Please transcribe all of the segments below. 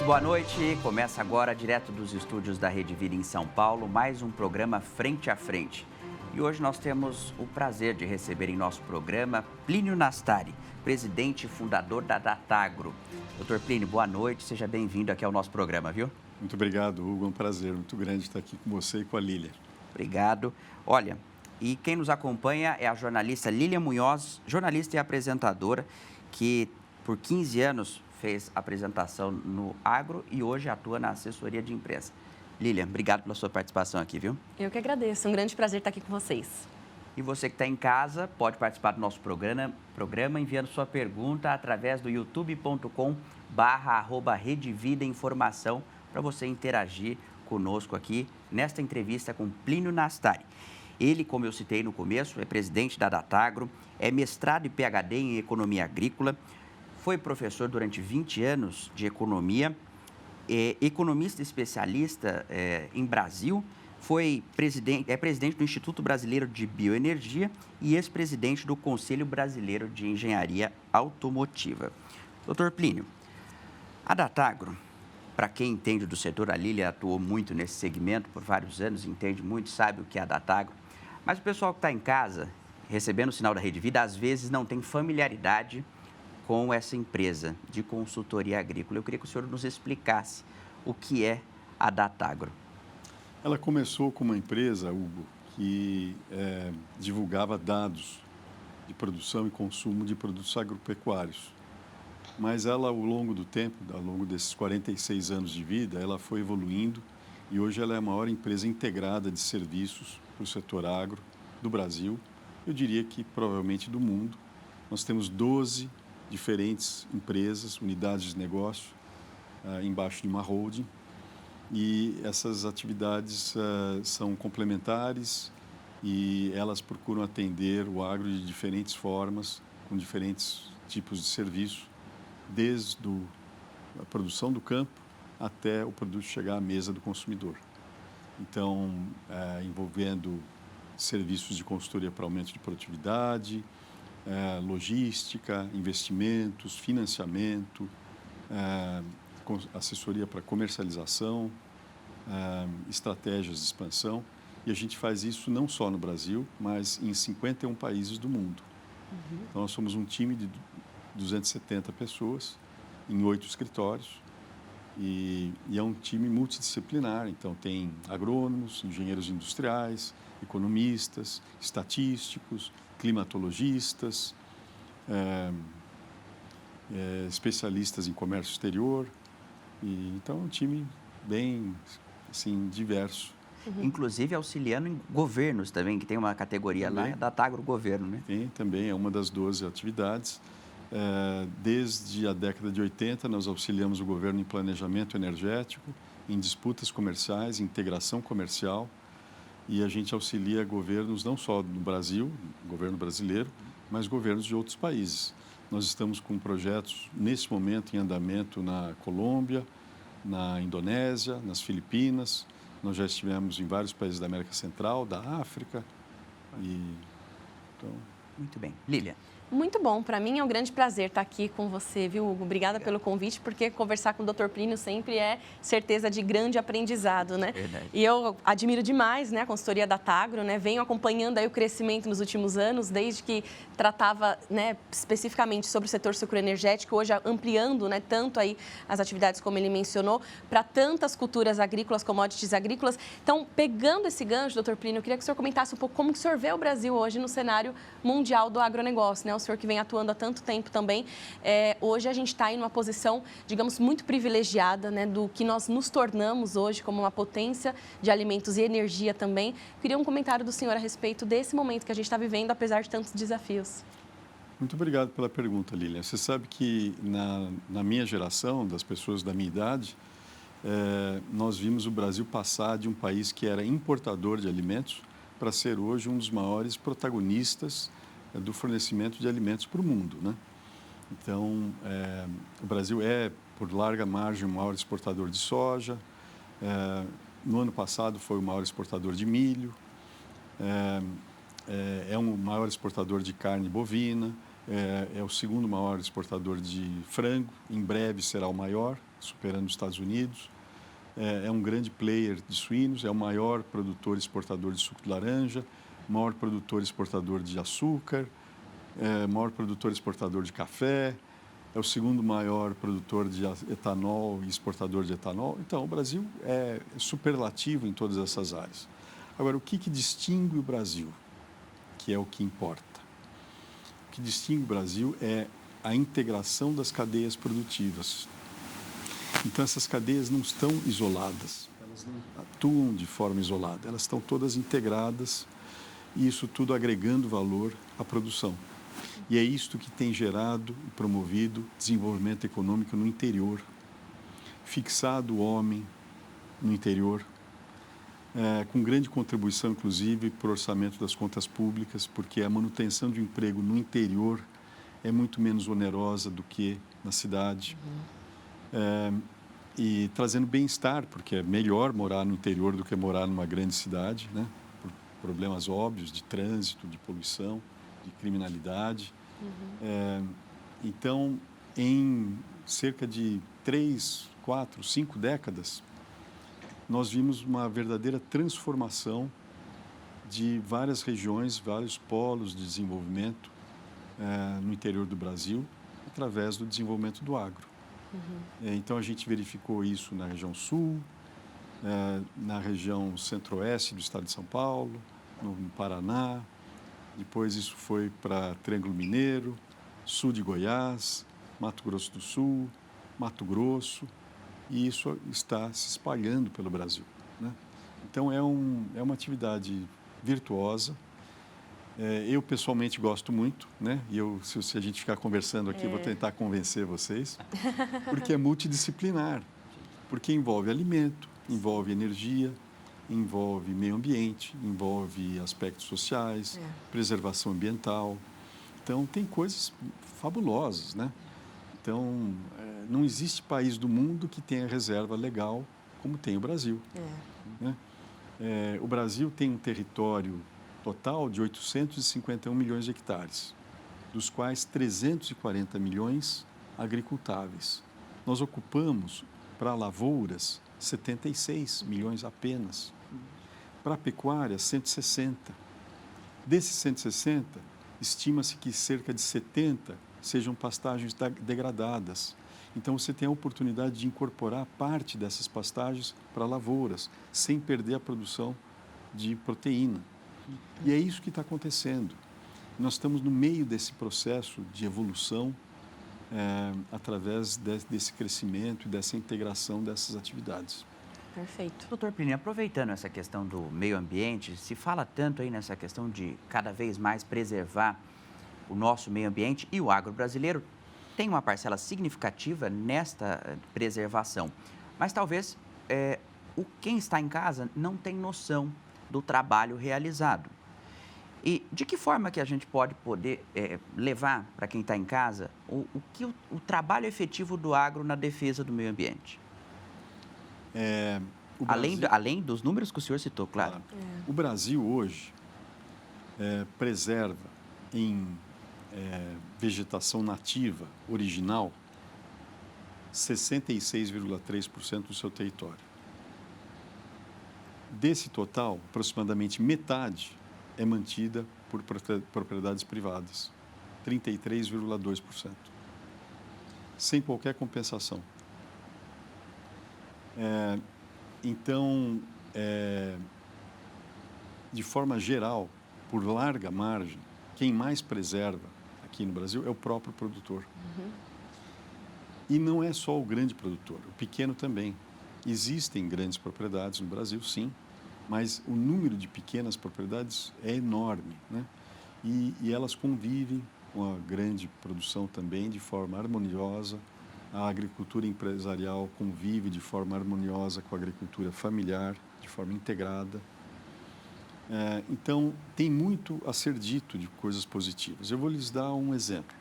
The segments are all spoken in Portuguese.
boa noite. Começa agora, direto dos estúdios da Rede Vida em São Paulo, mais um programa Frente a Frente. E hoje nós temos o prazer de receber em nosso programa Plínio Nastari, presidente e fundador da Datagro. Doutor Plínio, boa noite, seja bem-vindo aqui ao nosso programa, viu? Muito obrigado, Hugo. É um prazer muito grande estar aqui com você e com a Lília. Obrigado. Olha, e quem nos acompanha é a jornalista Lília Munhoz, jornalista e apresentadora, que por 15 anos fez apresentação no agro e hoje atua na assessoria de imprensa. Lília, obrigado pela sua participação aqui, viu? Eu que agradeço, um grande prazer estar aqui com vocês. E você que está em casa pode participar do nosso programa enviando sua pergunta através do youtube.com/RedeVidaInformação para você interagir conosco aqui nesta entrevista com Plínio Nastari. Ele, como eu citei no começo, é presidente da Datagro, é mestrado e PhD em Economia Agrícola, foi professor durante 20 anos de Economia, é economista especialista em Brasil, é presidente do Instituto Brasileiro de Bioenergia e ex-presidente do Conselho Brasileiro de Engenharia Automotiva. Doutor Plínio, a Datagro, para quem entende do setor, a Lília atuou muito nesse segmento por vários anos, entende muito, sabe o que é a Datagro, mas o pessoal que está em casa, recebendo o sinal da Rede Vida, às vezes não tem familiaridade com essa empresa de consultoria agrícola. Eu queria que o senhor nos explicasse o que é a Datagro. Ela começou como uma empresa, Hugo, que divulgava dados de produção e consumo de produtos agropecuários. Mas ela, ao longo do tempo, ao longo desses 46 anos de vida, ela foi evoluindo e hoje ela é a maior empresa integrada de serviços para o setor agro do Brasil. Eu diria que provavelmente do mundo. Nós temos 12 diferentes empresas, unidades de negócio, embaixo de uma holding. E essas atividades são complementares e elas procuram atender o agro de diferentes formas, com diferentes tipos de serviço, desde a produção do campo até o produto chegar à mesa do consumidor. Então, envolvendo serviços de consultoria para aumento de produtividade, logística, investimentos, financiamento, assessoria para comercialização, estratégias de expansão. E a gente faz isso não só no Brasil, mas em 51 países do mundo. Uhum. Então, nós somos um time de 270 pessoas em 8 escritórios e é um time multidisciplinar. Então, tem agrônomos, engenheiros industriais, economistas, estatísticos, climatologistas, especialistas em comércio exterior. Então, é um time bem assim, diverso. Uhum. Inclusive auxiliando em governos também, que tem uma categoria também. Lá, da Datagro Governo, né? Tem também, é uma das 12 atividades. Desde a década de 80, nós auxiliamos o governo em planejamento energético, em disputas comerciais, em integração comercial. E a gente auxilia governos não só do Brasil, governo brasileiro, mas governos de outros países. Nós estamos com projetos, nesse momento, em andamento na Colômbia, na Indonésia, nas Filipinas. Nós já estivemos em vários países da América Central, da África. Muito bem. Lília. Muito bom, para mim é um grande prazer estar aqui com você, viu, Hugo? Obrigada pelo convite, porque conversar com o Dr. Plínio sempre é certeza de grande aprendizado, né? Verdade. E eu admiro demais, né, a consultoria da Datagro, né? Venho acompanhando aí o crescimento nos últimos anos, desde que tratava, né, especificamente sobre o setor sucroenergético, hoje ampliando, né, tanto aí as atividades como ele mencionou, para tantas culturas agrícolas, commodities agrícolas. Então, pegando esse gancho, Dr. Plínio, eu queria que o senhor comentasse um pouco como que o senhor vê o Brasil hoje no cenário mundial do agronegócio, né? O senhor que vem atuando há tanto tempo também, hoje a gente está em uma posição, digamos, muito privilegiada, né, do que nós nos tornamos hoje como uma potência de alimentos e energia também. Queria um comentário do senhor a respeito desse momento que a gente está vivendo, apesar de tantos desafios. Muito obrigado pela pergunta, Lília. Você sabe que na minha geração, das pessoas da minha idade, nós vimos o Brasil passar de um país que era importador de alimentos para ser hoje um dos maiores protagonistas do fornecimento de alimentos para o mundo, né? Então, o Brasil é, por larga margem, o maior exportador de soja. No ano passado, foi o maior exportador de milho. É um maior exportador de carne bovina. é o segundo maior exportador de frango, em breve será o maior, superando os Estados Unidos. É um grande player de suínos, é o maior produtor e exportador de suco de laranja, maior produtor e exportador de açúcar, maior produtor e exportador de café, é o segundo maior produtor de etanol e exportador de etanol. Então, o Brasil é superlativo em todas essas áreas. Agora, o que distingue o Brasil, que é o que importa? O que distingue o Brasil é a integração das cadeias produtivas. Então, essas cadeias não estão isoladas, elas não atuam de forma isolada, elas estão todas integradas e isso tudo agregando valor à produção. E é isto que tem gerado e promovido desenvolvimento econômico no interior, fixado o homem no interior, com grande contribuição, inclusive, para o orçamento das contas públicas, porque a manutenção de um emprego no interior é muito menos onerosa do que na cidade. E trazendo bem-estar, porque é melhor morar no interior do que morar numa grande cidade, né? Por problemas óbvios de trânsito, de poluição, de criminalidade. Então, em cerca de 3, 4, 5 décadas, nós vimos uma verdadeira transformação de várias regiões, vários polos de desenvolvimento no interior do Brasil, através do desenvolvimento do agro. Então, a gente verificou isso na região sul, na região centro-oeste do estado de São Paulo, no Paraná. Depois isso foi para Triângulo Mineiro, sul de Goiás, Mato Grosso do Sul, Mato Grosso, e isso está se espalhando pelo Brasil, né? Então, é uma atividade virtuosa. Eu, pessoalmente, gosto muito, né? E se a gente ficar conversando aqui, eu vou tentar convencer vocês, porque é multidisciplinar, porque envolve alimento, envolve energia, envolve meio ambiente, envolve aspectos sociais, preservação ambiental. Então, tem coisas fabulosas, né? Então, não existe país do mundo que tenha reserva legal como tem o Brasil, né? O Brasil tem um território total de 851 milhões de hectares, dos quais 340 milhões agricultáveis. Nós ocupamos, para lavouras, 76 milhões apenas. Para a pecuária, 160. Desses 160, estima-se que cerca de 70 sejam pastagens degradadas. Então, você tem a oportunidade de incorporar parte dessas pastagens para lavouras, sem perder a produção de proteína. E é isso que está acontecendo. Nós estamos no meio desse processo de evolução através desse crescimento e dessa integração dessas atividades. Perfeito. Doutor Plínio, aproveitando essa questão do meio ambiente, se fala tanto aí nessa questão de cada vez mais preservar o nosso meio ambiente, e o agro brasileiro tem uma parcela significativa nesta preservação. Mas talvez quem está em casa não tem noção do trabalho realizado. E de que forma que a gente pode levar para quem está em casa o trabalho efetivo do agro na defesa do meio ambiente? Além dos números que o senhor citou, claro. O Brasil hoje preserva em vegetação nativa original 66,3% do seu território. Desse total, aproximadamente metade é mantida por propriedades privadas, 33,2%, sem qualquer compensação. Então, de forma geral, por larga margem, quem mais preserva aqui no Brasil é o próprio produtor. E não é só o grande produtor, o pequeno também. Existem grandes propriedades no Brasil, sim, mas o número de pequenas propriedades é enorme, né? E elas convivem com a grande produção também de forma harmoniosa. A agricultura empresarial convive de forma harmoniosa com a agricultura familiar, de forma integrada. Então, tem muito a ser dito de coisas positivas. Eu vou lhes dar um exemplo.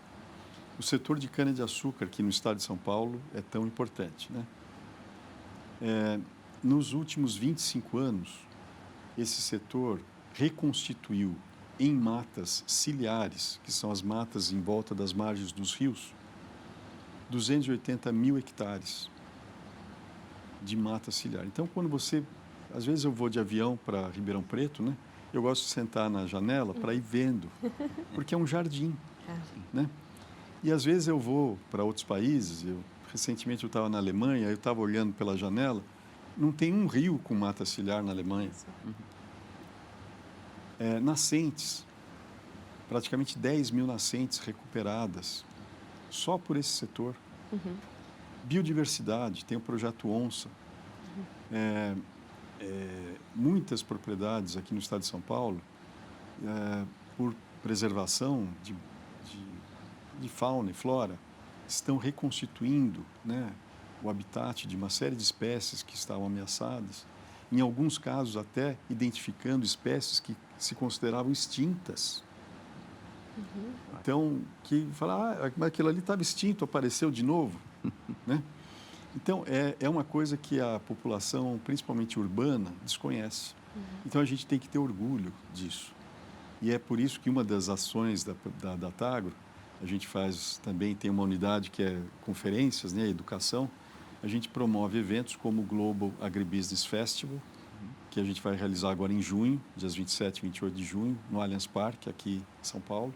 O setor de cana-de-açúcar aqui no estado de São Paulo é tão importante, né? Nos últimos 25 anos, esse setor reconstituiu em matas ciliares, que são as matas em volta das margens dos rios, 280 mil hectares de mata ciliar. Então, quando você... Às vezes eu vou de avião para Ribeirão Preto, né? Eu gosto de sentar na janela para ir vendo, porque é um jardim, né? E às vezes eu vou para outros países. Recentemente eu estava na Alemanha, eu estava olhando pela janela, não tem um rio com mata ciliar na Alemanha. Nascentes, praticamente 10 mil nascentes recuperadas, só por esse setor. Biodiversidade, tem o projeto Onça. Muitas propriedades aqui no estado de São Paulo, por preservação de fauna e flora, estão reconstituindo, né, o habitat de uma série de espécies que estavam ameaçadas, em alguns casos até identificando espécies que se consideravam extintas. Então, que fala, mas aquilo ali estava extinto, apareceu de novo, né? Então, é uma coisa que a população, principalmente urbana, desconhece. Então, a gente tem que ter orgulho disso. E é por isso que uma das ações da Datagro, a gente faz também, tem uma unidade que é conferências, né, educação. A gente promove eventos como o Global Agribusiness Festival, que a gente vai realizar agora em junho, dias 27 e 28 de junho, no Allianz Parque, aqui em São Paulo,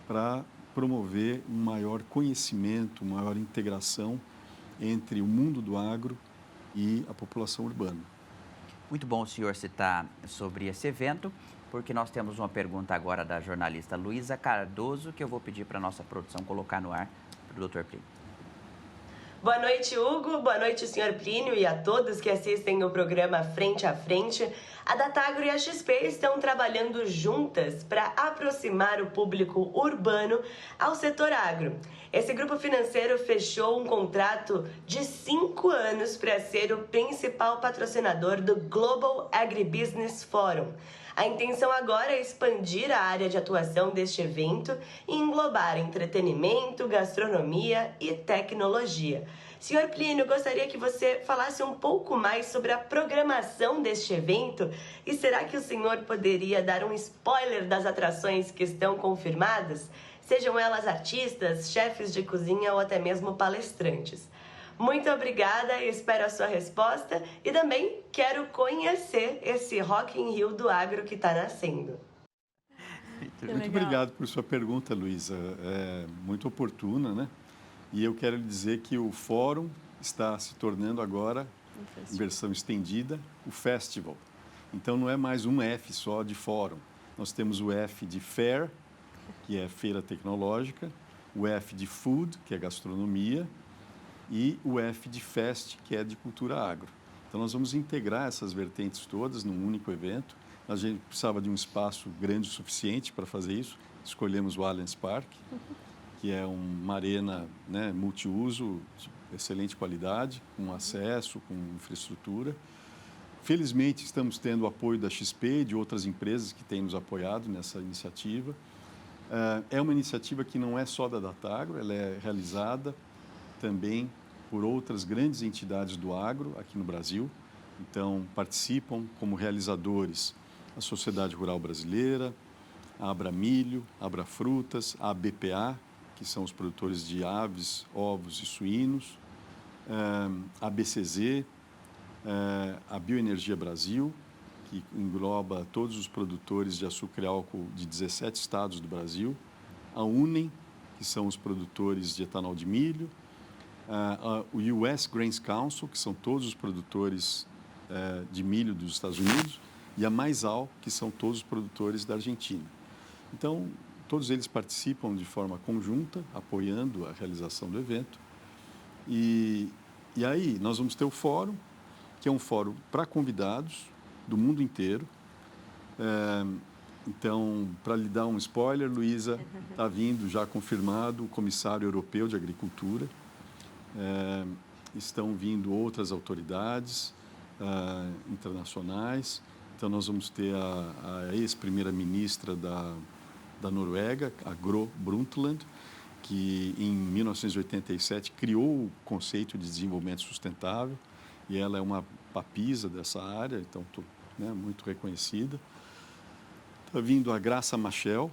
para promover um maior conhecimento, uma maior integração entre o mundo do agro e a população urbana. Muito bom o senhor citar sobre esse evento, porque nós temos uma pergunta agora da jornalista Luísa Cardoso, que eu vou pedir para a nossa produção colocar no ar para o Dr. Plínio. Boa noite, Hugo. Boa noite, senhor Plínio, e a todos que assistem o programa Frente a Frente. A Datagro e a XP estão trabalhando juntas para aproximar o público urbano ao setor agro. Esse grupo financeiro fechou um contrato de 5 anos para ser o principal patrocinador do Global Agribusiness Forum. A intenção agora é expandir a área de atuação deste evento e englobar entretenimento, gastronomia e tecnologia. Senhor Plínio, gostaria que você falasse um pouco mais sobre a programação deste evento e será que o senhor poderia dar um spoiler das atrações que estão confirmadas? Sejam elas artistas, chefes de cozinha ou até mesmo palestrantes. Muito obrigada, espero a sua resposta e também quero conhecer esse Rock in Rio do agro que está nascendo. Muito obrigado por sua pergunta, Luísa. É muito oportuna, né? E eu quero lhe dizer que o fórum está se tornando agora, em versão estendida, o festival. Então, não é mais um F só de fórum. Nós temos o F de Fair, que é feira tecnológica, o F de Food, que é gastronomia, e o F de Fest, que é de cultura agro. Então, nós vamos integrar essas vertentes todas num único evento. A gente precisava de um espaço grande o suficiente para fazer isso. Escolhemos o Allianz Parque, que é uma arena, né, multiuso, de excelente qualidade, com acesso, com infraestrutura. Felizmente, estamos tendo o apoio da XP e de outras empresas que têm nos apoiado nessa iniciativa. É uma iniciativa que não é só da Datagro, ela é realizada também por outras grandes entidades do agro aqui no Brasil. Então, participam como realizadores a Sociedade Rural Brasileira, a Abramilho, a Abrafrutas, a BPA, que são os produtores de aves, ovos e suínos, a BCZ, a Bioenergia Brasil, que engloba todos os produtores de açúcar e álcool de 17 estados do Brasil, a UNEM, que são os produtores de etanol de milho, o US Grains Council, que são todos os produtores de milho dos Estados Unidos, e a Maisal, que são todos os produtores da Argentina. Então, todos eles participam de forma conjunta, apoiando a realização do evento. E aí, nós vamos ter o fórum, que é um fórum para convidados do mundo inteiro. Então, para lhe dar um spoiler, Luísa, está vindo, já confirmado, o Comissário Europeu de Agricultura. Estão vindo outras autoridades internacionais. Então, nós vamos ter a ex-primeira-ministra da Noruega, a Gro Brundtland, que em 1987 criou o conceito de desenvolvimento sustentável, e ela é uma papisa dessa área, então muito reconhecida. Está vindo a Graça Machel,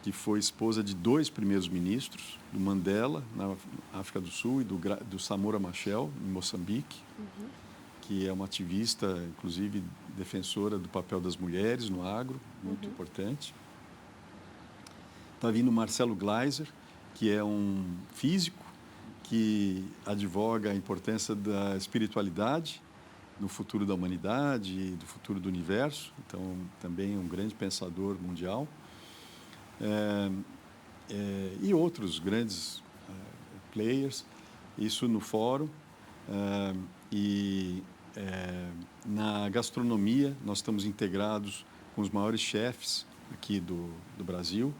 que foi esposa de 2 primeiros ministros, do Mandela, na África do Sul, e do Samora Machel, em Moçambique, que é uma ativista, inclusive defensora do papel das mulheres no agro, muito importante. Está vindo Marcelo Gleiser, que é um físico que advoga a importância da espiritualidade no futuro da humanidade e do futuro do universo. Então, também um grande pensador mundial. E outros grandes players, isso no fórum. Na gastronomia, nós estamos integrados com os maiores chefes aqui do Brasil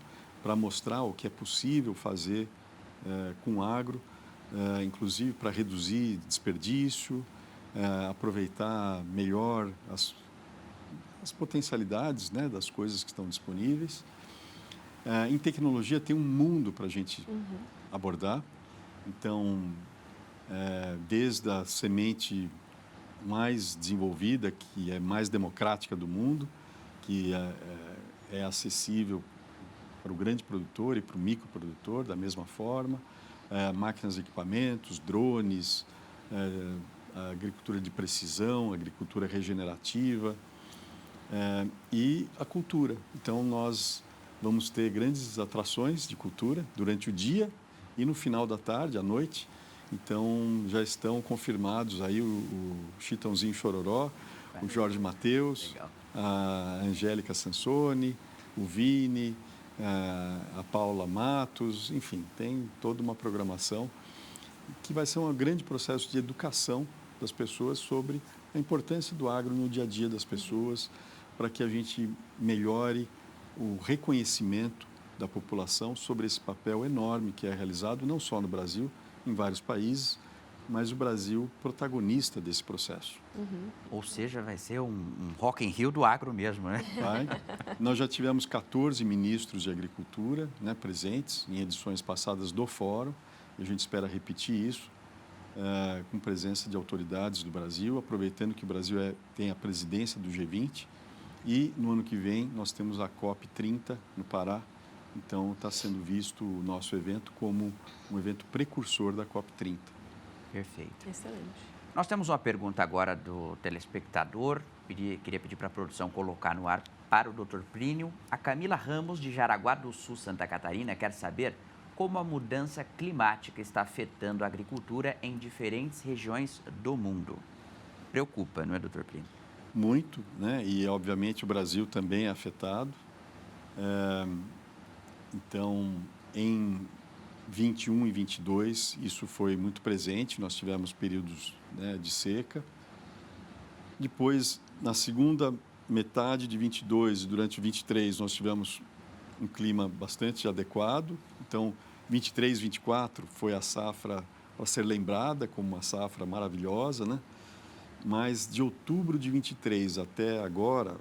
para mostrar o que é possível fazer com agro, inclusive para reduzir desperdício, aproveitar melhor as potencialidades, né, das coisas que estão disponíveis. Em tecnologia tem um mundo para a gente abordar. Então, desde a semente mais desenvolvida, que é mais democrática do mundo, que é acessível para o grande produtor e para o microprodutor da mesma forma, máquinas e equipamentos, drones, a agricultura de precisão, agricultura regenerativa e a cultura. Então, nós vamos ter grandes atrações de cultura durante o dia e no final da tarde, à noite. Então, já estão confirmados aí o Chitãozinho Chororó, o Jorge Mateus, a Angélica Sansoni, o Vini, a Paula Matos, enfim, tem toda uma programação que vai ser um grande processo de educação das pessoas sobre a importância do agro no dia a dia das pessoas, para que a gente melhore o reconhecimento da população sobre esse papel enorme que é realizado não só no Brasil, em vários países, mas o Brasil protagonista desse processo. Ou seja, vai ser um Rock in Rio do agro mesmo, né? Nós já tivemos 14 ministros de agricultura, né, presentes em edições passadas do Fórum, e a gente espera repetir isso, com presença de autoridades do Brasil, aproveitando que o Brasil tem a presidência do G20, e no ano que vem nós temos a COP30 no Pará. Então, está sendo visto o nosso evento como um evento precursor da COP30. Perfeito. Excelente. Nós temos uma pergunta agora do telespectador. Queria pedir para a produção colocar no ar para o Dr. Plínio. A Camila Ramos, de Jaraguá do Sul, Santa Catarina, quer saber como a mudança climática está afetando a agricultura em diferentes regiões do mundo. Preocupa, não é, Dr. Plínio? Muito, né? E, obviamente, o Brasil também é afetado. Então, em 21 e 22, isso foi muito presente. Nós tivemos períodos, né, de seca. Depois, na segunda metade de 22 e durante 23, nós tivemos um clima bastante adequado. Então, 23, 24 foi a safra para ser lembrada como uma safra maravilhosa, né? Mas de outubro de 23 até agora,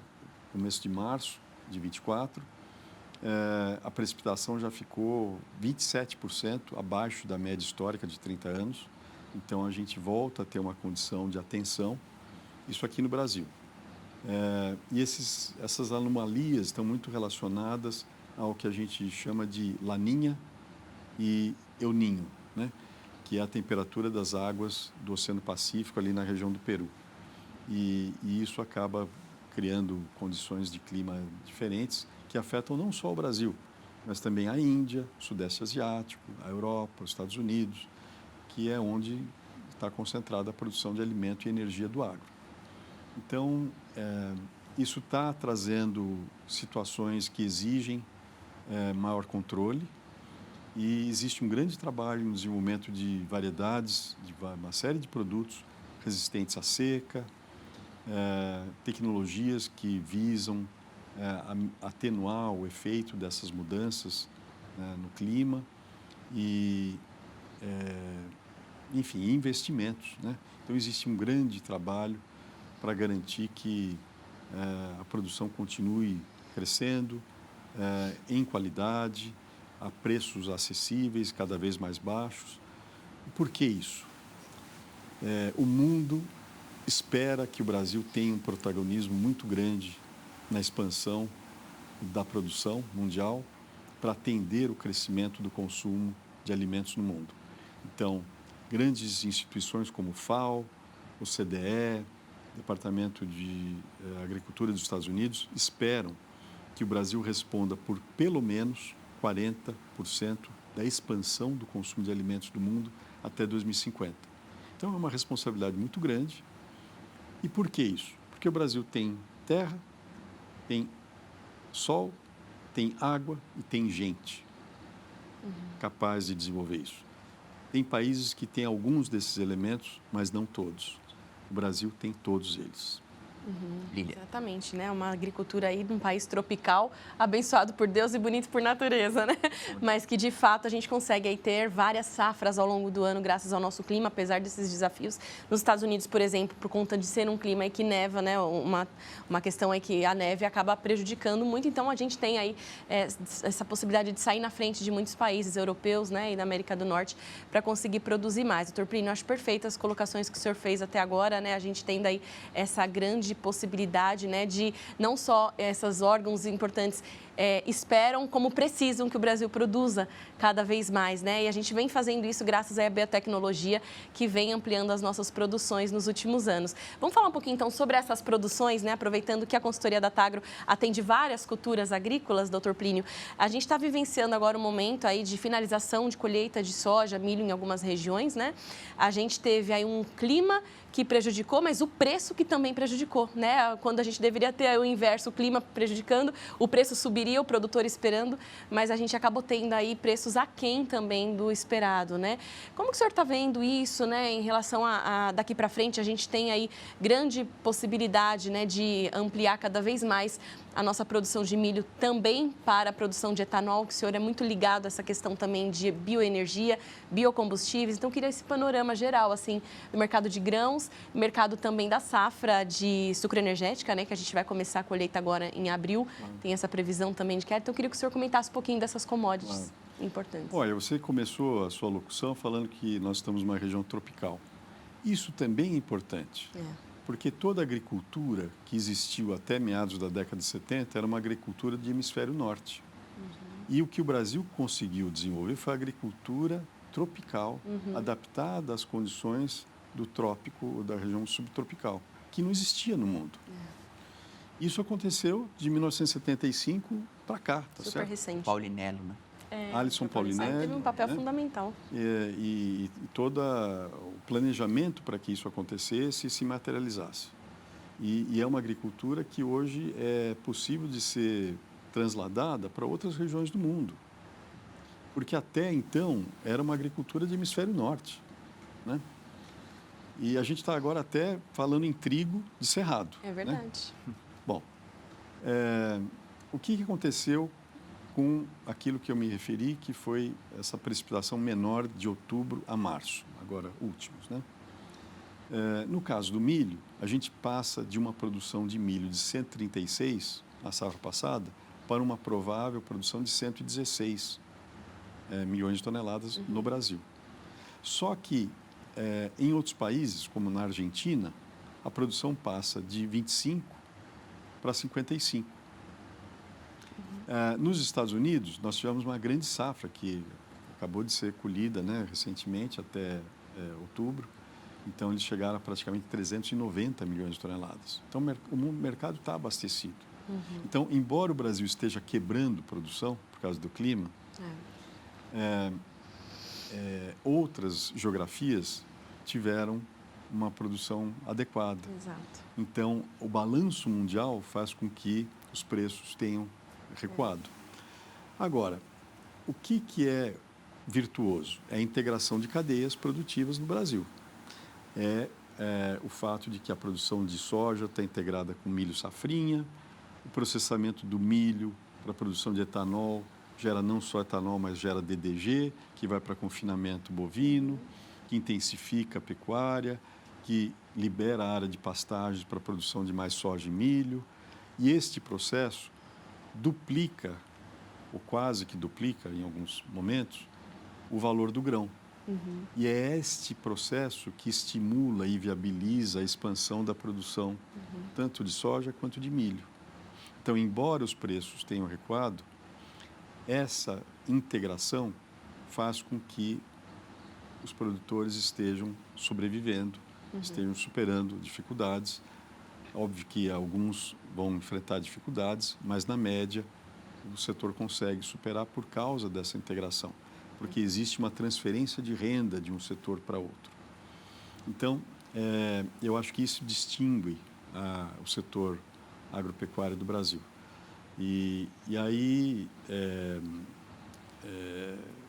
começo de março de 24, a precipitação já ficou 27% abaixo da média histórica de 30 anos. Então, a gente volta a ter uma condição de atenção, isso aqui no Brasil. E essas anomalias estão muito relacionadas ao que a gente chama de Laninha e El Niño, né? Que é a temperatura das águas do Oceano Pacífico ali na região do Peru. E isso acaba criando condições de clima diferentes que afetam não só o Brasil, mas também a Índia, o Sudeste Asiático, a Europa, os Estados Unidos, que é onde está concentrada a produção de alimento e energia do agro. Então, isso está trazendo situações que exigem maior controle e existe um grande trabalho no desenvolvimento de variedades, de uma série de produtos resistentes à seca, tecnologias que visam atenuar o efeito dessas mudanças no clima e, enfim, investimentos, né? Então, existe um grande trabalho para garantir que a produção continue crescendo em qualidade, a preços acessíveis, cada vez mais baixos. Por que isso? O mundo espera que o Brasil tenha um protagonismo muito grande na expansão da produção mundial para atender o crescimento do consumo de alimentos no mundo. Então, grandes instituições como o FAO, o CDE, Departamento de Agricultura dos Estados Unidos, esperam que o Brasil responda por pelo menos 40% da expansão do consumo de alimentos do mundo até 2050. Então, é uma responsabilidade muito grande. E por que isso? Porque o Brasil tem terra, tem sol, tem água e tem gente capaz de desenvolver isso. Tem países que têm alguns desses elementos, mas não todos. O Brasil tem todos eles. Exatamente, né? Uma agricultura aí de um país tropical, abençoado por Deus e bonito por natureza, né? Mas que, de fato, a gente consegue aí ter várias safras ao longo do ano graças ao nosso clima, apesar desses desafios. Nos Estados Unidos, por exemplo, por conta de ser um clima aí que neva, né? Uma questão aí que a neve acaba prejudicando muito. Então, a gente tem aí essa possibilidade de sair na frente de muitos países europeus, né? E da América do Norte para conseguir produzir mais. Doutor Plínio, acho perfeitas as colocações que o senhor fez até agora, né? A gente tem daí essa grande possibilidade, né, de não só esses órgãos importantes esperam, como precisam que o Brasil produza cada vez mais, né? E a gente vem fazendo isso graças à biotecnologia, que vem ampliando as nossas produções nos últimos anos. Vamos falar um pouquinho, então, sobre essas produções, né? Aproveitando que a consultoria da Tagro atende várias culturas agrícolas, doutor Plínio. A gente está vivenciando agora um momento aí de finalização de colheita de soja, milho em algumas regiões, né? A gente teve aí um clima que prejudicou, mas o preço que também prejudicou, né? Quando a gente deveria ter o inverso, o clima prejudicando, o preço subiria, o produtor esperando, mas a gente acabou tendo aí preços aquém também do esperado, né? Como que o senhor está vendo isso, né? Em relação a daqui para frente, a gente tem aí grande possibilidade, né, de ampliar cada vez mais a nossa produção de milho também para a produção de etanol, que o senhor é muito ligado a essa questão também de bioenergia, biocombustíveis. Então, eu queria esse panorama geral, assim, do mercado de grãos, mercado também da safra de sucroenergética, né, que a gente vai começar a colheita agora em abril. Tem essa previsão também de queda. Então, eu queria que o senhor comentasse um pouquinho dessas commodities importantes. Olha, você começou a sua locução falando que nós estamos numa região tropical. Isso também é importante. Porque toda a agricultura que existiu até meados da década de 70 era uma agricultura de hemisfério norte. E o que o Brasil conseguiu desenvolver foi a agricultura tropical, adaptada às condições do trópico, da região subtropical, que não existia no mundo. Isso aconteceu de 1975 para cá, tá Super certo? recente. Paulinello, né? Alisson Paulinelli. Teve um papel fundamental. E todo o planejamento para que isso acontecesse e se materializasse. E é uma agricultura que hoje é possível de ser transladada para outras regiões do mundo. Porque até então era uma agricultura de hemisfério norte, né? E a gente está agora até falando em trigo de cerrado. É verdade. Né? Bom, o que aconteceu com aquilo que eu me referi, que foi essa precipitação menor de outubro a março, agora últimos, né? No caso do milho, a gente passa de uma produção de milho de 136, na safra passada, para uma provável produção de 116 milhões de toneladas no Brasil. Só que, em outros países, como na Argentina, a produção passa de 25 para 55. Nos Estados Unidos, nós tivemos uma grande safra que acabou de ser colhida, né, recentemente, até outubro. Então, eles chegaram a praticamente 390 milhões de toneladas. Então, o mercado está abastecido. Então, embora o Brasil esteja quebrando produção por causa do clima, outras geografias tiveram uma produção adequada. Exato. Então, o balanço mundial faz com que os preços tenham recuado. Agora, o que é virtuoso? É a integração de cadeias produtivas no Brasil. O fato de que a produção de soja está integrada com milho safrinha, o processamento do milho para a produção de etanol gera não só etanol, mas gera DDG, que vai para confinamento bovino, que intensifica a pecuária, que libera a área de pastagens para a produção de mais soja e milho. E este processo duplica, ou quase que duplica em alguns momentos, o valor do grão. E é este processo que estimula e viabiliza a expansão da produção, tanto de soja quanto de milho. Então, embora os preços tenham recuado, essa integração faz com que os produtores estejam sobrevivendo, estejam superando dificuldades. Óbvio que alguns vão enfrentar dificuldades, mas, na média, o setor consegue superar por causa dessa integração, porque existe uma transferência de renda de um setor para outro. Então, eu acho que isso distingue o setor agropecuário do Brasil. E aí,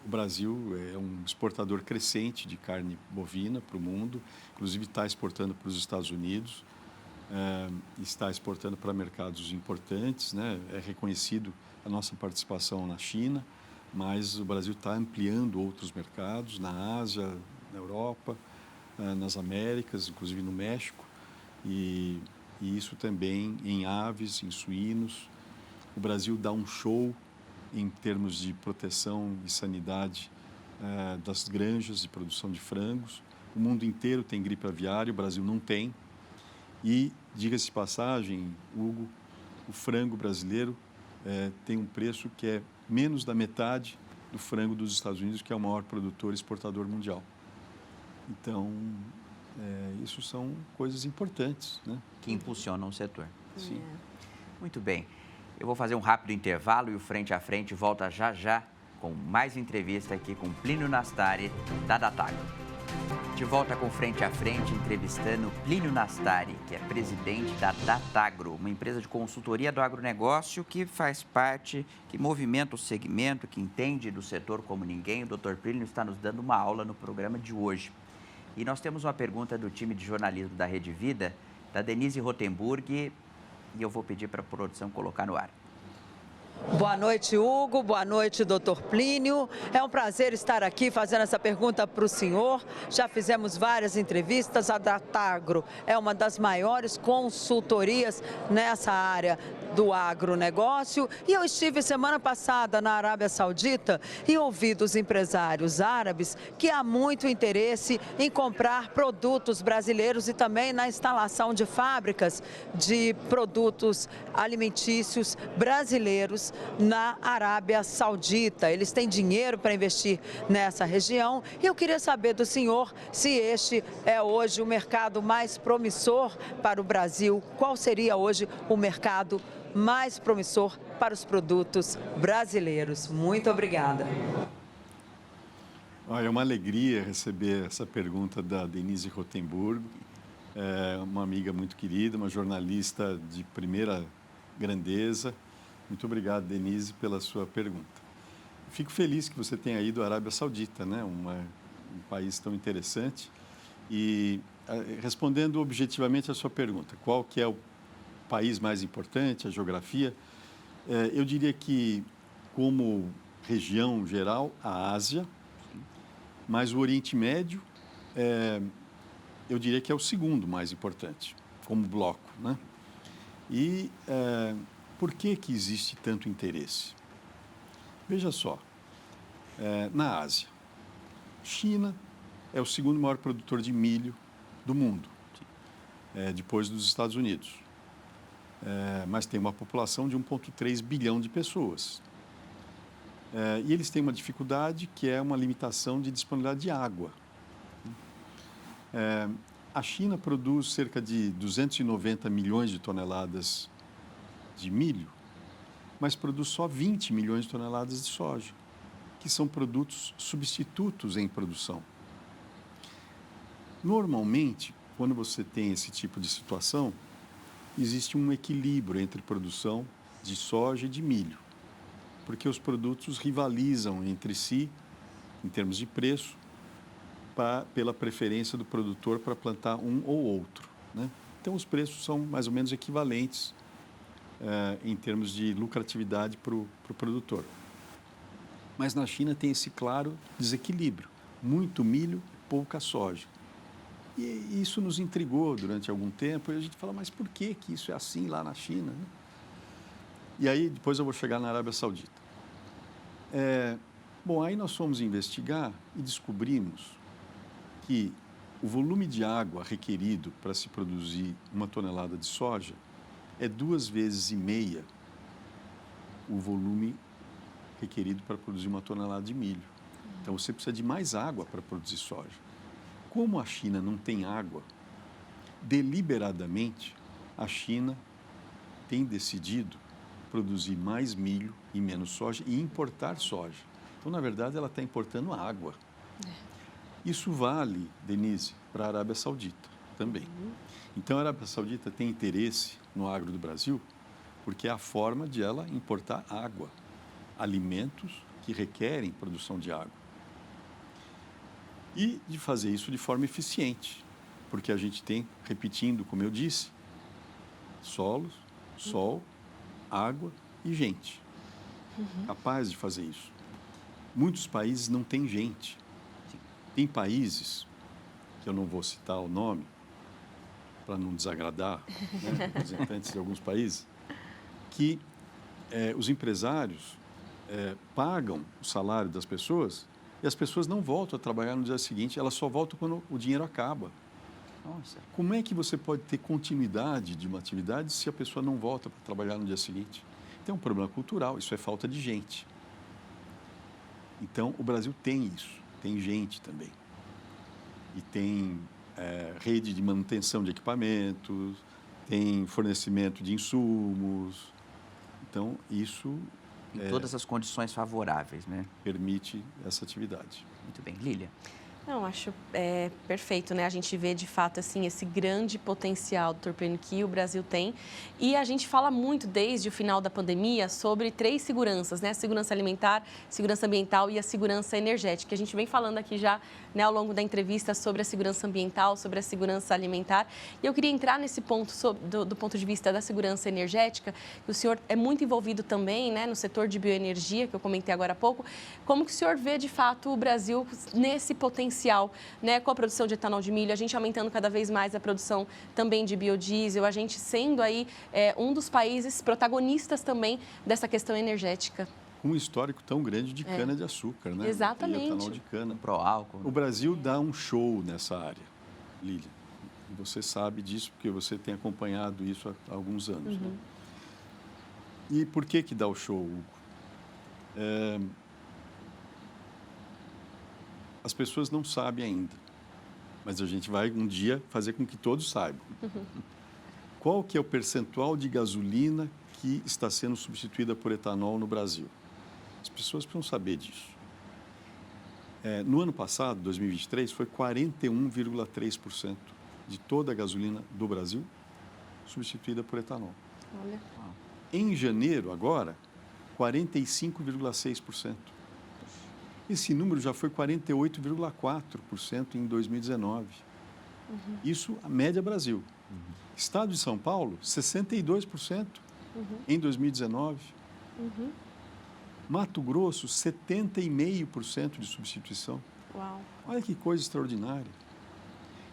o Brasil é um exportador crescente de carne bovina para o mundo, inclusive está exportando para os Estados Unidos, está exportando para mercados importantes, né? É reconhecido a nossa participação na China, mas o Brasil está ampliando outros mercados, na Ásia, na Europa, nas Américas, inclusive no México, e isso também em aves, em suínos. O Brasil dá um show em termos de proteção e sanidade das granjas de produção de frangos. O mundo inteiro tem gripe aviária, o Brasil não tem. E, diga-se de passagem, Hugo, o frango brasileiro tem um preço que é menos da metade do frango dos Estados Unidos, que é o maior produtor e exportador mundial. Então, isso são coisas importantes, né? Que impulsionam o setor. Sim. Muito bem. Eu vou fazer um rápido intervalo e o Frente a Frente volta já já com mais entrevista aqui com Plínio Nastari, da Datagro. De volta com Frente a Frente, entrevistando Plínio Nastari, que é presidente da Datagro, uma empresa de consultoria do agronegócio que faz parte, que movimenta o segmento, que entende do setor como ninguém. O Dr. Plínio está nos dando uma aula no programa de hoje. E nós temos uma pergunta do time de jornalismo da Rede Vida, da Denise Rotenburg, e eu vou pedir para a produção colocar no ar. Boa noite, Hugo. Boa noite, doutor Plínio. É um prazer estar aqui fazendo essa pergunta para o senhor. Já fizemos várias entrevistas. A Datagro é uma das maiores consultorias nessa área do agronegócio. E eu estive semana passada na Arábia Saudita e ouvi dos empresários árabes que há muito interesse em comprar produtos brasileiros e também na instalação de fábricas de produtos alimentícios brasileiros na Arábia Saudita. Eles têm dinheiro para investir nessa região e eu queria saber do senhor se este é hoje o mercado mais promissor para o Brasil. Qual seria hoje o mercado mais promissor para os produtos brasileiros? Muito obrigada. É uma alegria receber essa pergunta da Denise Rotenburg, uma amiga muito querida, uma jornalista de primeira grandeza. Muito obrigado, Denise, pela sua pergunta. Fico feliz que você tenha ido à Arábia Saudita, né? Um país tão interessante. E respondendo objetivamente a sua pergunta, qual que é o país mais importante, a geografia, eu diria que, como região geral, a Ásia, mas o Oriente Médio, eu diria que é o segundo mais importante, como bloco, né? E por que existe tanto interesse? Veja só, na Ásia, China é o segundo maior produtor de milho do mundo, depois dos Estados Unidos. Mas tem uma população de 1,3 bilhão de pessoas. E eles têm uma dificuldade que é uma limitação de disponibilidade de água. A China produz cerca de 290 milhões de toneladas de milho, mas produz só 20 milhões de toneladas de soja, que são produtos substitutos em produção. Normalmente, quando você tem esse tipo de situação, existe um equilíbrio entre produção de soja e de milho, porque os produtos rivalizam entre si, em termos de preço, pela preferência do produtor para plantar um ou outro, né? Então, os preços são mais ou menos equivalentes em termos de lucratividade para o produtor. Mas na China tem esse claro desequilíbrio, muito milho, pouca soja. E isso nos intrigou durante algum tempo, e a gente fala, mas por que isso é assim lá na China, né? E aí, depois eu vou chegar na Arábia Saudita. Bom, aí nós fomos investigar e descobrimos que o volume de água requerido para se produzir 1 tonelada de soja é 2,5 vezes o volume requerido para produzir uma tonelada de milho. Então, você precisa de mais água para produzir soja. Como a China não tem água, deliberadamente, a China tem decidido produzir mais milho e menos soja e importar soja. Então, na verdade, ela está importando água. Isso vale, Denise, para a Arábia Saudita também. Então, a Arábia Saudita tem interesse no agro do Brasil porque é a forma de ela importar água, alimentos que requerem produção de água. E de fazer isso de forma eficiente, porque a gente tem, repetindo, como eu disse, solos, sol, água e gente capaz de fazer isso. Muitos países não têm gente. Tem países, que eu não vou citar o nome, para não desagradar, né, representantes de alguns países, que os empresários pagam o salário das pessoas e as pessoas não voltam a trabalhar no dia seguinte, elas só voltam quando o dinheiro acaba. Nossa. Como é que você pode ter continuidade de uma atividade se a pessoa não volta para trabalhar no dia seguinte? Então, é um problema cultural, isso é falta de gente. Então, o Brasil tem isso, tem gente também. E tem rede de manutenção de equipamentos, tem fornecimento de insumos. Então, isso Em todas as condições favoráveis, né? permite essa atividade. Muito bem. Lília? Não, acho perfeito, né? A gente vê, de fato, assim, esse grande potencial, doutor Plínio, que o Brasil tem. E a gente fala muito, desde o final da pandemia, sobre 3 seguranças, né? A segurança alimentar, segurança ambiental e a segurança energética. A gente vem falando aqui já, né, ao longo da entrevista sobre a segurança ambiental, sobre a segurança alimentar. E eu queria entrar nesse ponto, do ponto de vista da segurança energética, que o senhor é muito envolvido também, né, no setor de bioenergia, que eu comentei agora há pouco. Como que o senhor vê, de fato, o Brasil nesse potencial, né, com a produção de etanol de milho, a gente aumentando cada vez mais a produção também de biodiesel, a gente sendo aí um dos países protagonistas também dessa questão energética. Um histórico tão grande de cana-de-açúcar, né? Exatamente. E etanol de cana. Pró-álcool. O Brasil dá um show nessa área, Lília. Você sabe disso porque você tem acompanhado isso há alguns anos. Né? E por que dá o show, Hugo? As pessoas não sabem ainda, mas a gente vai um dia fazer com que todos saibam. Qual que é o percentual de gasolina que está sendo substituída por etanol no Brasil? As pessoas precisam saber disso. No ano passado, 2023, foi 41,3% de toda a gasolina do Brasil substituída por etanol. Olha. Em janeiro, agora, 45,6%. Esse número já foi 48,4% em 2019. Isso, a média Brasil. Estado de São Paulo, 62% em 2019. Mato Grosso, 70,5% de substituição. Uau. Olha que coisa extraordinária.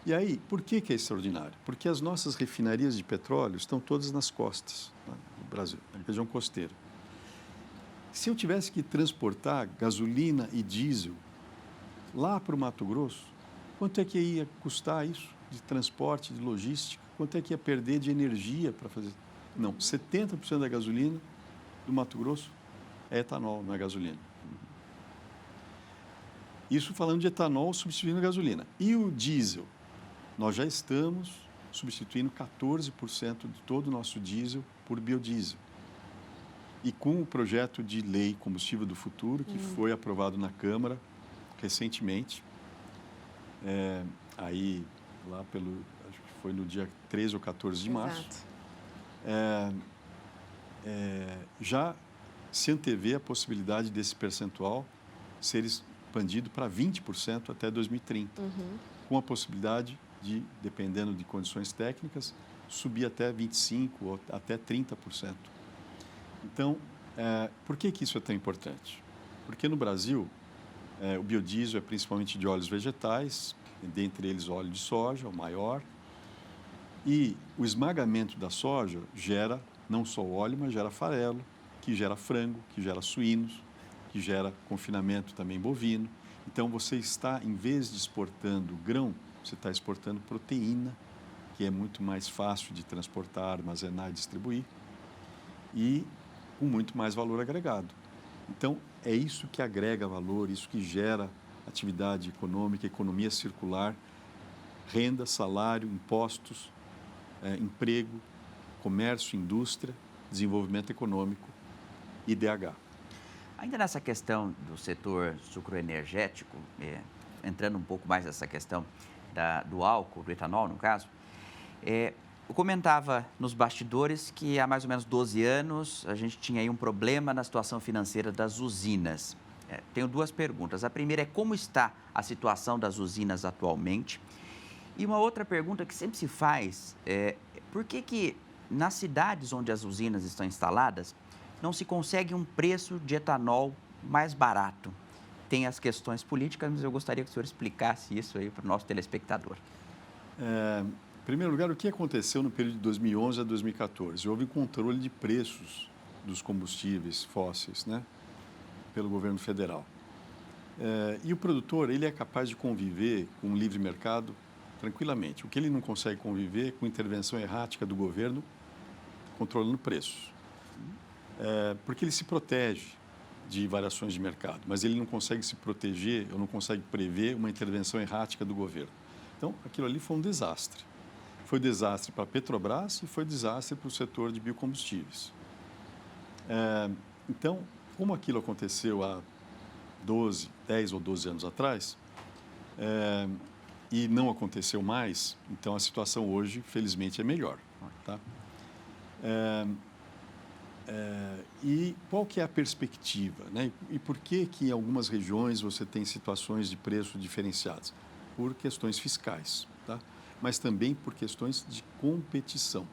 E aí, por que é extraordinário? Porque as nossas refinarias de petróleo estão todas nas costas do Brasil, na região costeira. Se eu tivesse que transportar gasolina e diesel lá para o Mato Grosso, quanto é que ia custar isso de transporte, de logística? Quanto é que ia perder de energia para fazer? Não, 70% da gasolina do Mato Grosso é etanol, não é gasolina. Isso falando de etanol substituindo a gasolina. E o diesel? Nós já estamos substituindo 14% de todo o nosso diesel por biodiesel. E com o projeto de lei Combustível do Futuro, que foi aprovado na Câmara recentemente, aí lá acho que foi no dia 13 ou 14 de março, já se antevê a possibilidade desse percentual ser expandido para 20% até 2030, com a possibilidade de, dependendo de condições técnicas, subir até 25% ou até 30%. Então, por que isso é tão importante? Porque no Brasil, o biodiesel é principalmente de óleos vegetais, dentre eles óleo de soja, o maior, e o esmagamento da soja gera não só óleo, mas gera farelo, que gera frango, que gera suínos, que gera confinamento também bovino. Então, você está, em vez de exportando grão, você está exportando proteína, que é muito mais fácil de transportar, armazenar e distribuir. E com muito mais valor agregado. Então, é isso que agrega valor, isso que gera atividade econômica, economia circular, renda, salário, impostos, emprego, comércio, indústria, desenvolvimento econômico e DH. Ainda nessa questão do setor sucroenergético, entrando um pouco mais nessa questão do álcool, do etanol, no caso, eu comentava nos bastidores que há mais ou menos 12 anos a gente tinha aí um problema na situação financeira das usinas. Tenho duas perguntas. A primeira é como está a situação das usinas atualmente? E uma outra pergunta que sempre se faz é por que nas cidades onde as usinas estão instaladas não se consegue um preço de etanol mais barato? Tem as questões políticas, mas eu gostaria que o senhor explicasse isso aí para o nosso telespectador. Em primeiro lugar, o que aconteceu no período de 2011 a 2014? Houve controle de preços dos combustíveis fósseis, né, pelo governo federal. E o produtor, ele é capaz de conviver com o livre mercado tranquilamente. O que ele não consegue conviver é com intervenção errática do governo controlando preços. Porque ele se protege de variações de mercado, mas ele não consegue se proteger, ou não consegue prever uma intervenção errática do governo. Então, aquilo ali foi um desastre. Foi desastre para a Petrobras e foi desastre para o setor de biocombustíveis. Então, como aquilo aconteceu há 10 ou 12 anos atrás, e não aconteceu mais, então a situação hoje, felizmente, é melhor. Tá? E qual que é a perspectiva, né? E por que em algumas regiões você tem situações de preço diferenciadas? Por questões fiscais, tá? Mas também por questões de competição.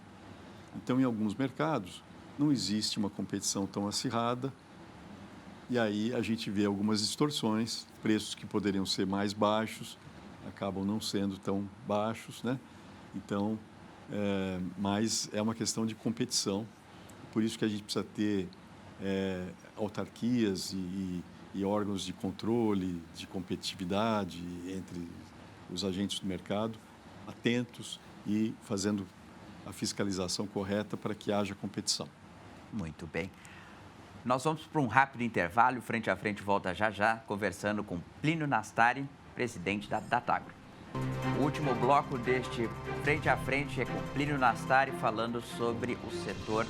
Então, em alguns mercados, não existe uma competição tão acirrada e aí a gente vê algumas distorções, preços que poderiam ser mais baixos, acabam não sendo tão baixos, né? Então, mas é uma questão de competição. Por isso que a gente precisa ter autarquias e órgãos de controle, de competitividade entre os agentes do mercado, atentos e fazendo a fiscalização correta para que haja competição. Muito bem. Nós vamos para um rápido intervalo, Frente a Frente volta já já, conversando com Plínio Nastari, presidente da Datagro. O último bloco deste Frente a Frente é com Plínio Nastari, falando sobre o setor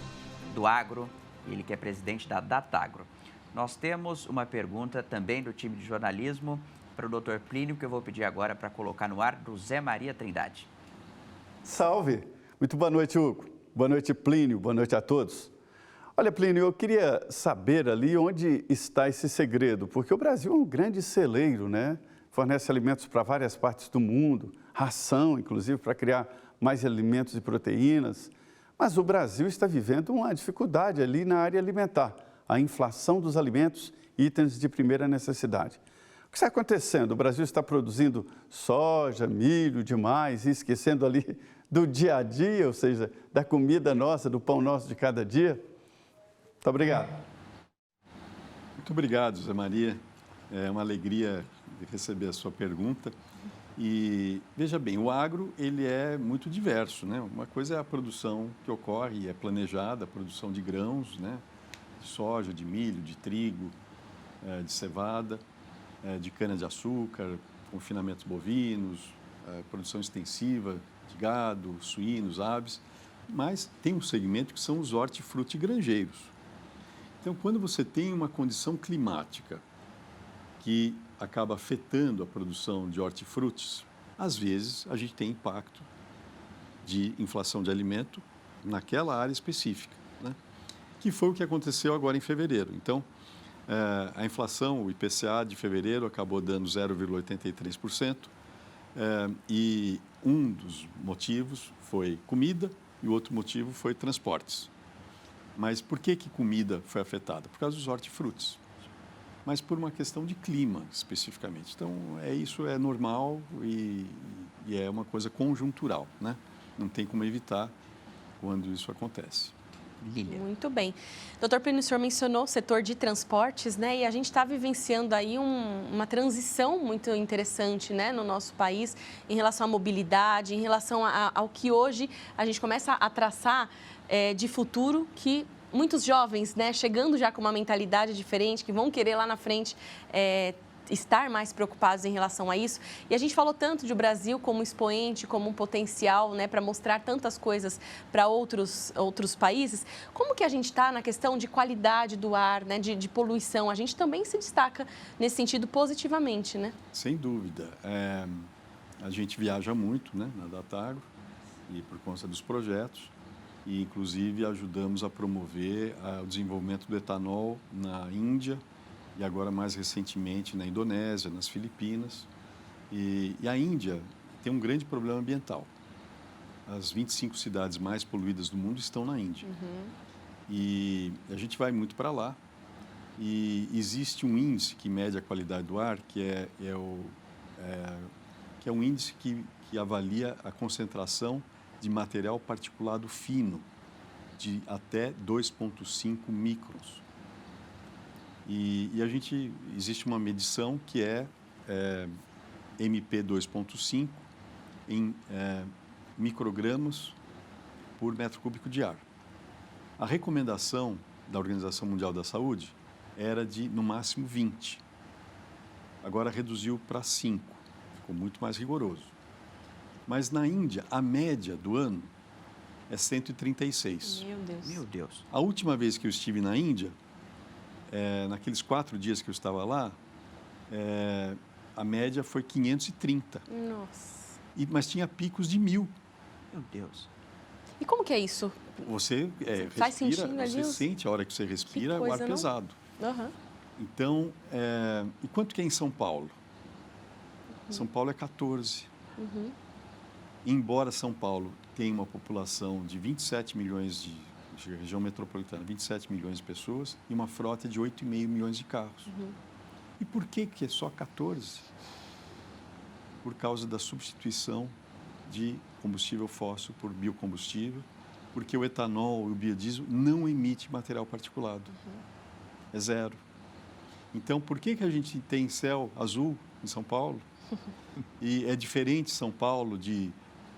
do agro, ele que é presidente da Datagro. Nós temos uma pergunta também do time de jornalismo para o Dr. Plínio, que eu vou pedir agora para colocar no ar, do Zé Maria Trindade. Salve! Muito boa noite, Hugo. Boa noite, Plínio. Boa noite a todos. Olha, Plínio, eu queria saber ali onde está esse segredo, porque o Brasil é um grande celeiro, né? Fornece alimentos para várias partes do mundo, ração, inclusive, para criar mais alimentos e proteínas. Mas o Brasil está vivendo uma dificuldade ali na área alimentar, a inflação dos alimentos, itens de primeira necessidade. O que está acontecendo? O Brasil está produzindo soja, milho demais e esquecendo ali do dia a dia, ou seja, da comida nossa, do pão nosso de cada dia? Muito obrigado. Muito obrigado, Zé Maria. É uma alegria receber a sua pergunta. E veja bem, o agro ele é muito diverso, né? Uma coisa é a produção que ocorre e é planejada, a produção de grãos, né? De soja, de milho, de trigo, de cevada, de cana-de-açúcar, confinamentos bovinos, produção extensiva de gado, suínos, aves. Mas tem um segmento que são os hortifrutigranjeiros. Então, quando você tem uma condição climática que acaba afetando a produção de hortifrutis, às vezes a gente tem impacto de inflação de alimento naquela área específica, né? Que foi o que aconteceu agora em fevereiro. Então, a inflação, o IPCA de fevereiro acabou dando 0,83%, e um dos motivos foi comida e o outro motivo foi transportes. Mas por que comida foi afetada? Por causa dos hortifrutis, mas por uma questão de clima, especificamente. Então, isso é normal e é uma coisa conjuntural, né? Não tem como evitar quando isso acontece. Lília. Muito bem. Doutor Plínio, o senhor mencionou o setor de transportes, né? E a gente está vivenciando aí uma transição muito interessante, né, no nosso país, em relação à mobilidade, em relação ao que hoje a gente começa a traçar de futuro, que muitos jovens, né, chegando já com uma mentalidade diferente, que vão querer lá na frente estar mais preocupados em relação a isso. E a gente falou tanto de o Brasil como expoente, como um potencial, né, para mostrar tantas coisas para outros países. Como que a gente está na questão de qualidade do ar, né, de poluição? A gente também se destaca nesse sentido positivamente, né? Sem dúvida. A gente viaja muito, né, na Datagro, e por conta dos projetos, e inclusive ajudamos a promover o desenvolvimento do etanol na Índia, e agora mais recentemente na Indonésia, nas Filipinas. E a Índia tem um grande problema ambiental. As 25 cidades mais poluídas do mundo estão na Índia. E a gente vai muito para lá. E existe um índice que mede a qualidade do ar, que é um índice que avalia a concentração de material particulado fino, de até 2,5 microns. E existe uma medição que é MP 2,5 em microgramas por metro cúbico de ar. A recomendação da Organização Mundial da Saúde era de, no máximo, 20. Agora reduziu para 5, ficou muito mais rigoroso. Mas na Índia, a média do ano é 136. Meu Deus. Meu Deus. A última vez que eu estive na Índia, naqueles 4 dias que eu estava lá, a média foi 530. Nossa. Mas tinha picos de 1.000. Meu Deus. E como que é isso? Você Vai respira, sentindo ali você sente a hora que você respira o ar não? pesado. Uhum. Então, e quanto que é em São Paulo? São Paulo é 14. Embora São Paulo tenha uma população de 27 milhões de região metropolitana, 27 milhões de pessoas e uma frota de 8,5 milhões de carros. E por que é só 14? Por causa da substituição de combustível fóssil por biocombustível, porque o etanol e o biodiesel não emitem material particulado. É zero. Então, por que a gente tem céu azul em São Paulo? E é diferente São Paulo de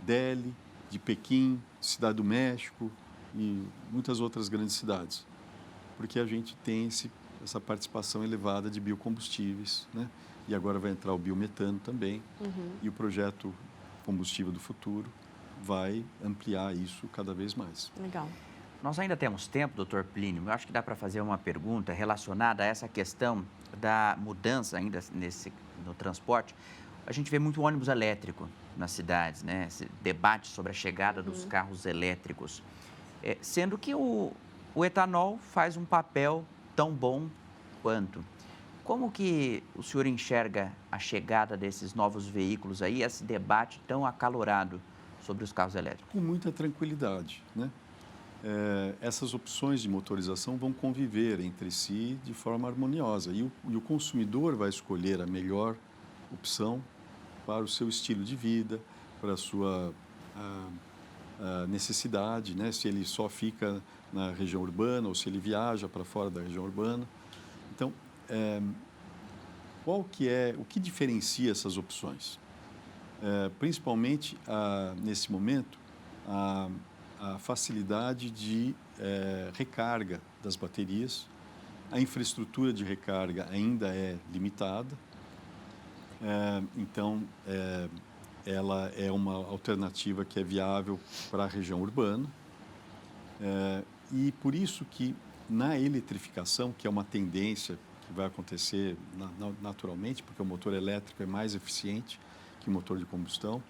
Delhi, de Pequim, de Cidade do México e muitas outras grandes cidades, porque a gente tem essa participação elevada de biocombustíveis, né? E agora vai entrar o biometano também, e o projeto Combustível do Futuro vai ampliar isso cada vez mais. Legal. Nós ainda temos tempo, doutor Plínio. Eu acho que dá para fazer uma pergunta relacionada a essa questão da mudança ainda no transporte. A gente vê muito ônibus elétrico nas cidades, né? Esse debate sobre a chegada dos carros elétricos. Sendo que o etanol faz um papel tão bom quanto. Como que o senhor enxerga a chegada desses novos veículos aí, esse debate tão acalorado sobre os carros elétricos? Com muita tranquilidade, né? Essas opções de motorização vão conviver entre si de forma harmoniosa e o consumidor vai escolher a melhor opção para o seu estilo de vida, para a sua necessidade, né? Se ele só fica na região urbana ou se ele viaja para fora da região urbana. Então, o que diferencia essas opções? Principalmente, nesse momento, a facilidade de recarga das baterias. A infraestrutura de recarga ainda é limitada, então ela é uma alternativa que é viável para a região urbana. E por isso que na eletrificação, que é uma tendência que vai acontecer naturalmente, porque o motor elétrico é mais eficiente que o motor de combustão,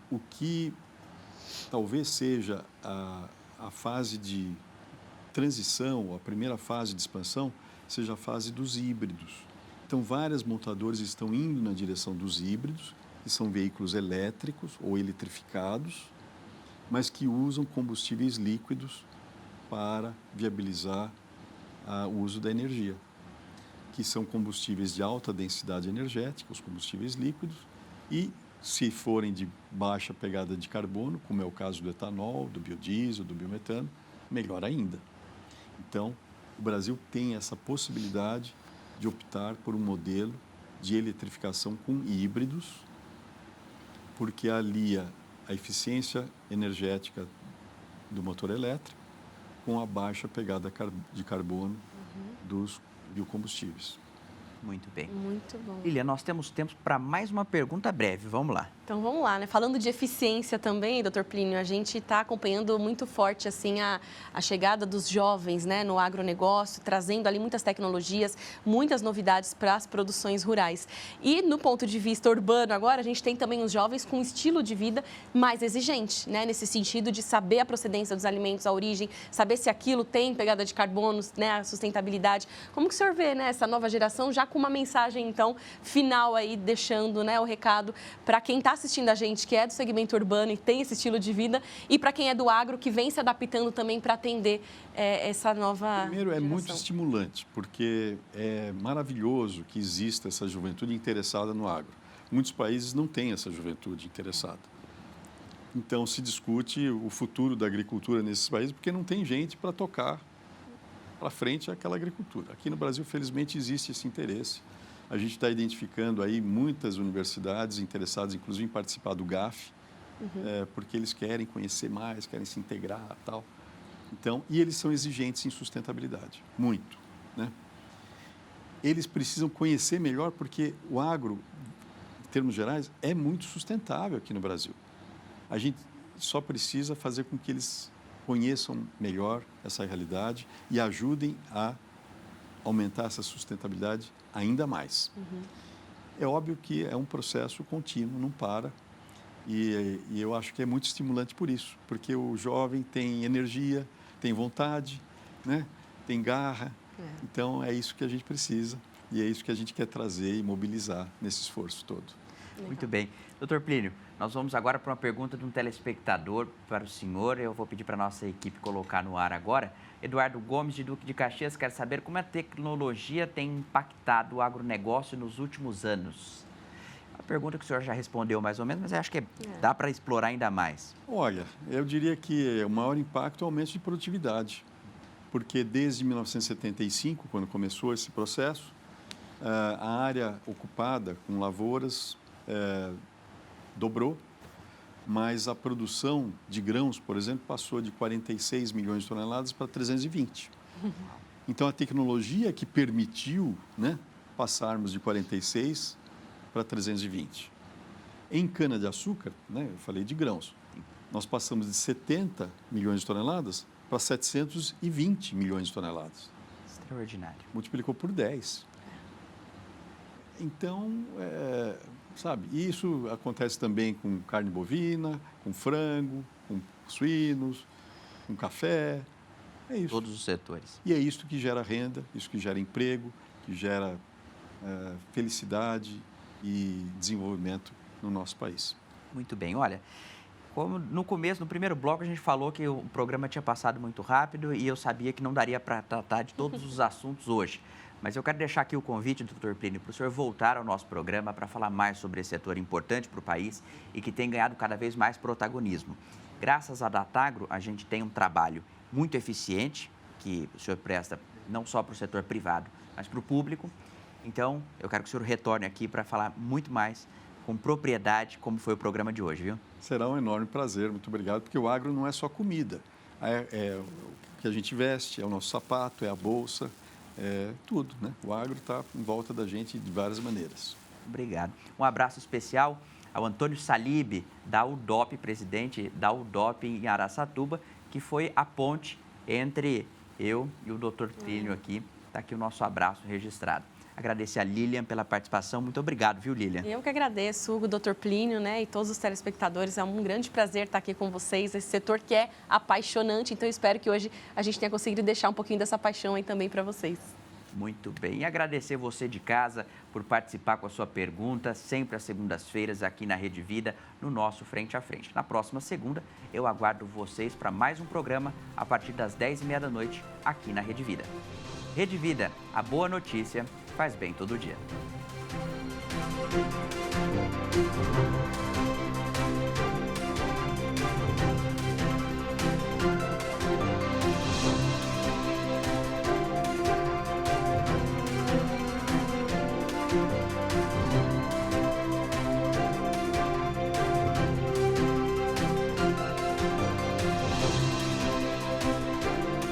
o que talvez seja a fase de transição, a primeira fase de expansão, seja a fase dos híbridos. Então, várias montadoras estão indo na direção dos híbridos, que são veículos elétricos ou eletrificados, mas que usam combustíveis líquidos para viabilizar o uso da energia, que são combustíveis de alta densidade energética, os combustíveis líquidos, e se forem de baixa pegada de carbono, como é o caso do etanol, do biodiesel, do biometano, melhor ainda. Então, o Brasil tem essa possibilidade de optar por um modelo de eletrificação com híbridos, porque alia a eficiência energética do motor elétrico com a baixa pegada de carbono dos biocombustíveis. Muito bem. Muito bom. Lilian, nós temos tempo para mais uma pergunta breve. Vamos lá. Então vamos lá, né? Falando de eficiência também, doutor Plínio, a gente está acompanhando muito forte assim a chegada dos jovens, né, no agronegócio, trazendo ali muitas tecnologias, muitas novidades para as produções rurais. E no ponto de vista urbano agora, a gente tem também os jovens com um estilo de vida mais exigente, né, nesse sentido de saber a procedência dos alimentos, a origem, saber se aquilo tem pegada de carbono, né, a sustentabilidade. Como que o senhor vê, né, essa nova geração já com uma mensagem, então, final aí, deixando, né, o recado para quem está assistindo a gente, que é do segmento urbano e tem esse estilo de vida, e para quem é do agro, que vem se adaptando também para atender essa nova Primeiro, é geração. muito estimulante, porque é maravilhoso que exista essa juventude interessada no agro. Muitos países não têm essa juventude interessada. Então, se discute o futuro da agricultura nesses países, porque não tem gente para tocar para frente aquela agricultura. Aqui no Brasil, felizmente, existe esse interesse. A gente está identificando aí muitas universidades interessadas, inclusive, em participar do GAF, porque eles querem conhecer mais, querem se integrar e tal. Então, e eles são exigentes em sustentabilidade, muito, né? Eles precisam conhecer melhor, porque o agro, em termos gerais, é muito sustentável aqui no Brasil. A gente só precisa fazer com que eles conheçam melhor essa realidade e ajudem a aumentar essa sustentabilidade ainda mais. É óbvio que é um processo contínuo, não para, e eu acho que é muito estimulante por isso, porque o jovem tem energia, tem vontade, né? Tem garra, então é isso que a gente precisa e é isso que a gente quer trazer e mobilizar nesse esforço todo. Muito bem. Doutor Plínio, nós vamos agora para uma pergunta de um telespectador para o senhor. Eu vou pedir para a nossa equipe colocar no ar agora. Eduardo Gomes, de Duque de Caxias, quer saber como a tecnologia tem impactado o agronegócio nos últimos anos. Uma pergunta que o senhor já respondeu mais ou menos, mas eu acho que dá para explorar ainda mais. Olha, eu diria que o maior impacto é o aumento de produtividade, porque desde 1975, quando começou esse processo, a área ocupada com lavouras dobrou, mas a produção de grãos, por exemplo, passou de 46 milhões de toneladas para 320. Então, a tecnologia que permitiu, né, passarmos de 46 para 320. Em cana-de-açúcar, né, eu falei de grãos, nós passamos de 70 milhões de toneladas para 720 milhões de toneladas. Extraordinário. Multiplicou por 10. Então, sabe, isso acontece também com carne bovina, com frango, com suínos, com café, é isso. Todos os setores. E é isso que gera renda, isso que gera emprego, que gera felicidade e desenvolvimento no nosso país. Muito bem, olha, como no começo, no primeiro bloco, a gente falou que o programa tinha passado muito rápido e eu sabia que não daria para tratar de todos os assuntos hoje. Mas eu quero deixar aqui o convite, doutor Plínio, para o senhor voltar ao nosso programa para falar mais sobre esse setor importante para o país e que tem ganhado cada vez mais protagonismo. Graças à Datagro, a gente tem um trabalho muito eficiente, que o senhor presta não só para o setor privado, mas para o público. Então, eu quero que o senhor retorne aqui para falar muito mais com propriedade, como foi o programa de hoje, viu? Será um enorme prazer, muito obrigado, porque o agro não é só comida. É o que a gente veste, é o nosso sapato, é a bolsa, é tudo, né? O agro está em volta da gente de várias maneiras. Obrigado. Um abraço especial ao Antônio Salib, da UDOP, presidente da UDOP em Araçatuba, que foi a ponte entre eu e o doutor Plínio aqui. Está aqui o nosso abraço registrado. Agradecer a Lilian pela participação. Muito obrigado, viu, Lilian? Eu que agradeço, Hugo, doutor Plínio, né, e todos os telespectadores. É um grande prazer estar aqui com vocês. Esse setor que é apaixonante. Então, eu espero que hoje a gente tenha conseguido deixar um pouquinho dessa paixão aí também para vocês. Muito bem. E agradecer você de casa por participar com a sua pergunta, sempre às segundas-feiras aqui na Rede Vida, no nosso Frente a Frente. Na próxima segunda, eu aguardo vocês para mais um programa a partir das 10h30 da noite, aqui na Rede Vida. Rede Vida, a boa notícia faz bem todo dia.